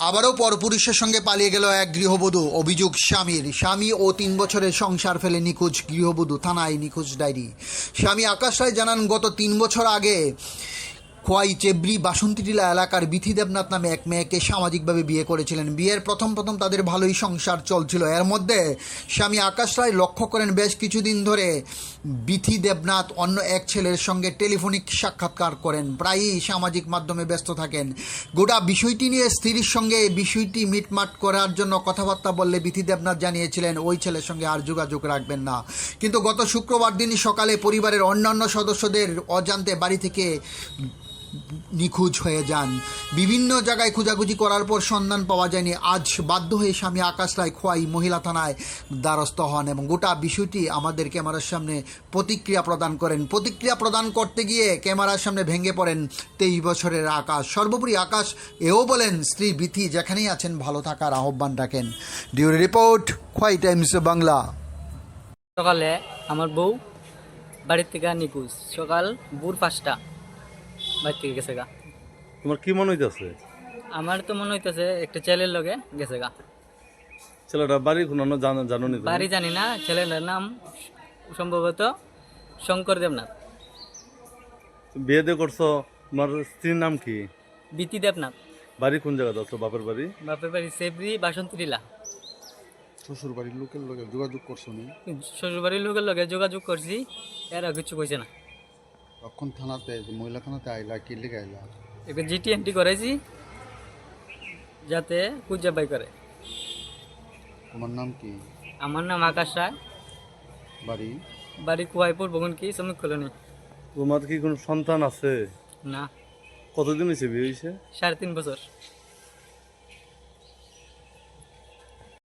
আবারও পরপুরুষের সঙ্গে পালিয়ে গেল এক গৃহবধূ। অভিযোগ স্বামী ও 3 বছরের সংসার ফেলে নিখোঁজ গৃহবধূ, থানায় নিখোঁজ ডায়েরি। স্বামী আকাশ রায় জানান, গত 3 বছর আগে খোয়াই চেবরি বাসন্তীটিলা এলাকার বিথি দেবনাথ নামে এক মেয়েকে সামাজিকভাবে বিয়ে করেছিলেন। বিয়ের প্রথম তাদের ভালোই সংসার চলছিল। এর মধ্যে স্বামী আকাশ রায় লক্ষ্য করেন বেশ কিছুদিন ধরে বিথি দেবনাথ অন্য এক ছেলের সঙ্গে টেলিফোনিক সাক্ষাৎকার করেন, প্রায়ই সামাজিক মাধ্যমে ব্যস্ত থাকেন। গোটা বিষয়টি নিয়ে স্ত্রীর সঙ্গে বিষয়টি মিটমাট করার জন্য কথাবার্তা বললে বিথি দেবনাথ জানিয়েছিলেন ওই ছেলের সঙ্গে আর যোগাযোগ রাখবেন না। কিন্তু গত শুক্রবার দিন সকালে পরিবারের অন্যান্য সদস্যদের অজান্তে বাড়ি থেকে নিখোঁজ হয়ে যান। বিভিন্ন জায়গায় খোঁজাখুঁজি করার পর সন্ধান পাওয়া যায়নি। আজ বাধ্য হয়ে স্বামী আকাশ রায় খোয়াই মহিলা থানায় দ্বারস্থ হন এবং গোটা বিষয়টি আমাদের ক্যামেরার সামনে প্রতিক্রিয়া প্রদান করতে গিয়ে ক্যামেরার সামনে ভেঙে পড়েন 23 বছরের আকাশ। সর্বোপরি আকাশ এও বলেন, স্ত্রী বিথি যেখানেই আছেন ভালো থাকার আহ্বান রাখেন। ডিউরি রিপোর্ট, খোয়াই টাইমস বাংলা। সকালে আমার বউ বাড়ির থেকে নিখোঁজ, সকাল ভোর 5টা বাড়ি থেকে গেছে গা। তোমার কি মনে হইতেছে? আমার তো মনে হইতেছে একটা ছেলের লগে গেছে গা। ছেলেটা বাড়ি কোনো জানো নি? বাড়ি জানি না, ছেলেটার নাম সম্ভবত শঙ্কর দেবনাথ। বিয়ে দিয়ে করছো, তোমার স্ত্রীর নাম কি? বিথি দেবনাথ। বাড়ি কোন জায়গাতে আছো? বাপের বাড়ি? বাপের বাড়ি চেবরি বাসন্তীটিলা। শ্বশুর বাড়ির লোকের লগে যোগাযোগ করছো নি? শ্বশুরবাড়ির লোকের লগে যোগাযোগ করছি, এরা কিছু কইছে না। তখন থানাতে মহিলা থানাতে আইলা, কি লিখে আইলা? একটা জিটি এন্ট্রি করেছি যাতে খুঁজে বাই করে। তোমার নাম কি? আমার নাম আকাশ রায়, বাড়ি? বাড়ি কুয়াইপুর বগুনকি শ্রমিক কলোনি। তোমার কি কোনো সন্তান আছে? না, কতদিন হয়েছে বিয়ে হয়েছে? 3.5 বছর।